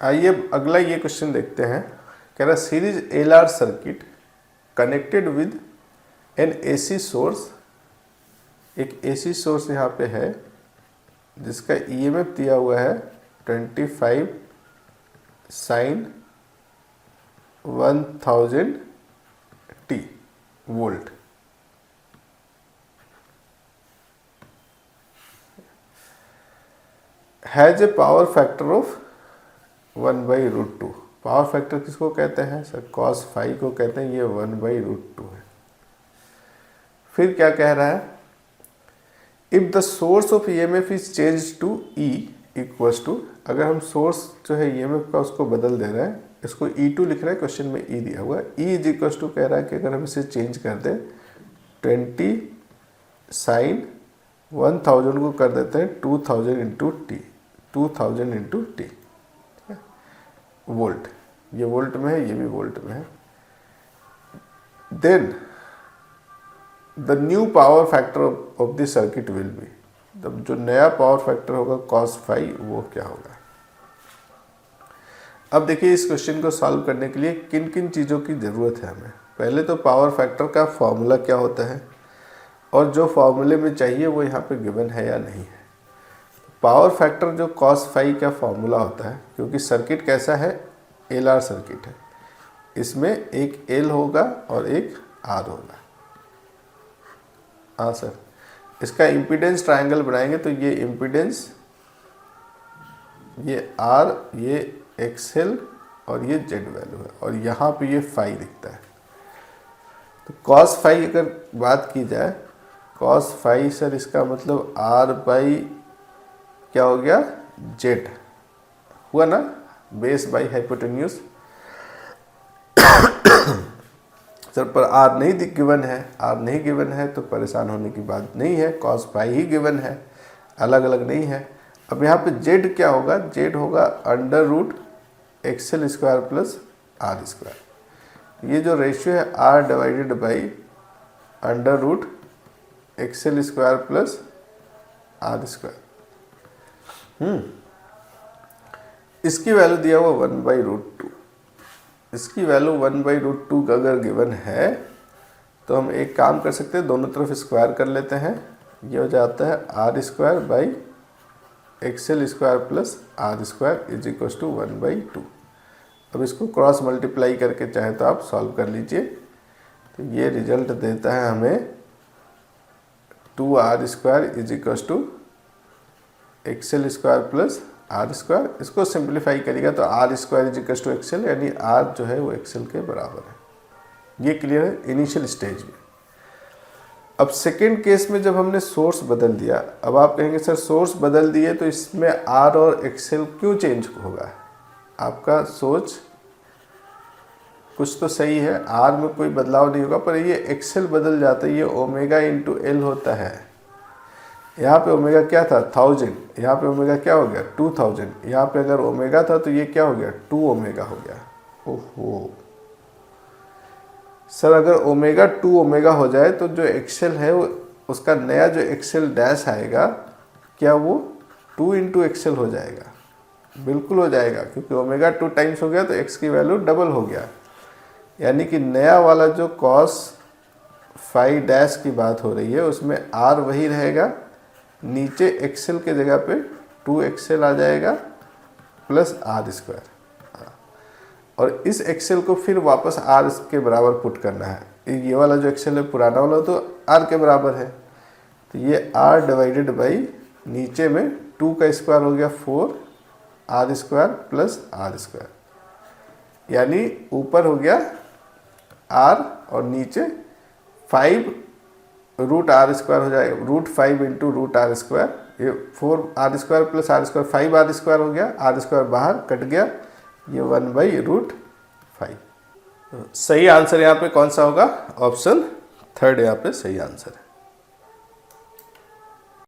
आइए अगला ये क्वेश्चन देखते हैं। कह रहा series LR circuit connected with an AC source, एक एसी सोर्स यहाँ पे है जिसका ईएमएफ दिया हुआ है 25 sine 1000 T volt. Has a power factor of 1/√2। Power factor किसको कहते हैं सर? cos फाई को कहते हैं, ये 1/√2 है। फिर क्या कह रहा है? If the source of EMF is change to E equals to, अगर हम सोर्स जो है ईएमएफ का उसको बदल दे रहे हैं, इसको E2 लिख रहा है, क्वेश्चन में E दिया हुआ है। E इज इक्वल्स टू कह रहा है कि अगर हम इसे चेंज कर दें 20 साइन 1000 को कर देते हैं 2000 into T, 2000 into T volt. ये वोल्ट में है, ये भी वोल्ट में है। Then the new power factor of the circuit will be, तब जो नया पावर फैक्टर होगा cos फाई वो क्या होगा। अब देखिए इस क्वेश्चन को सॉल्व करने के लिए किन किन चीज़ों की ज़रूरत है हमें। पहले तो पावर फैक्टर का फॉर्मूला क्या होता है और जो फॉर्मूले में चाहिए वो यहाँ पे गिवन है या नहीं है। पावर फैक्टर जो cos फाई का फॉर्मूला होता है, क्योंकि सर्किट कैसा है, एलआर सर्किट है, इसमें एक एल होगा और एक आर होगा। हाँ सर, इसका इम्पीडेंस ट्रायंगल बनाएंगे तो ये इम्पीडेंस, ये आर, ये एक्सएल और ये जेड वैल्यू है, और यहाँ पे ये फाई दिखता है। तो cos फाई अगर बात की जाए, cos फाई सर इसका मतलब आर बाई क्या हो गया, जेड हुआ ना, बेस बाई हाइपोटेन्यूज। सर पर आर नहीं गिवन है, आर नहीं गिवन है तो परेशान होने की बात नहीं है, cos फाई ही गिवन है, अलग अलग नहीं है। अब यहाँ पे जेड क्या होगा, जेड होगा under root XL square plus R square. ये जो रेशियो है R divided by under root XL square plus R square. इसकी वैल्यू दिया हुआ 1/√2। इसकी वैल्यू 1/√2 का अगर गिवन है तो हम एक काम कर सकते हैं, दोनों तरफ स्क्वायर कर लेते हैं। ये हो जाता है R square by XL square plus R square is equal to 1/2। अब इसको क्रॉस मल्टीप्लाई करके चाहे तो आप सॉल्व कर लीजिए, तो ये रिजल्ट देता है हमें 2r square is equal to XL square plus R square. इसको सिंप्लीफाई करिएगा तो R square is equal to XL, यानी आर जो है वो एक्सएल के बराबर है। ये क्लियर है इनिशियल स्टेज में। अब सेकेंड केस में जब हमने सोर्स बदल दिया, अब आप कहेंगे सर सोर्स बदल दिए तो इसमें आर और एक्सएल क्यों चेंज होगा। आपका सोच कुछ तो सही है, आर में कोई बदलाव नहीं होगा, पर ये एक्सएल बदल जाता है, ये ओमेगा इंटू एल होता है। यहाँ पे ओमेगा क्या था 1000, यहाँ पे ओमेगा क्या हो गया 2000, यहाँ पे अगर ओमेगा था तो ये क्या हो गया 2 ओमेगा हो गया। ओहो सर, अगर ओमेगा 2 ओमेगा हो जाए तो जो एक्सएल है वो, उसका नया जो एक्सएल डैश आएगा, क्या वो 2 इंटू एक्सएल हो जाएगा। बिल्कुल हो जाएगा, क्योंकि ओमेगा 2 टाइम्स हो गया तो एक्स की वैल्यू डबल हो गया। यानी कि नया वाला जो cos फाई डैश की बात हो रही है उसमें आर वही रहेगा, नीचे एक्सएल के जगह पे 2 एक्सएल आ जाएगा प्लस आर स्क्वायर, और इस एक्सएल को फिर वापस आर के बराबर पुट करना है। ये वाला जो एक्सएल है पुराना वाला तो आर के बराबर है, तो ये आर डिवाइडेड बाई नीचे में 2 का स्क्वायर हो गया 4 R square plus R square, यानी ऊपर हो गया आर और नीचे 5 रूट आर स्क्वायर हो जाएगा, √5 इंटू रूट आर स्क्वायर। ये 4 R square plus R square 5 R square हो गया, आर स्क्वायर बाहर कट गया, ये 1/√5। सही आंसर यहाँ पे कौन सा होगा, ऑप्शन 3 यहाँ पे सही आंसर है।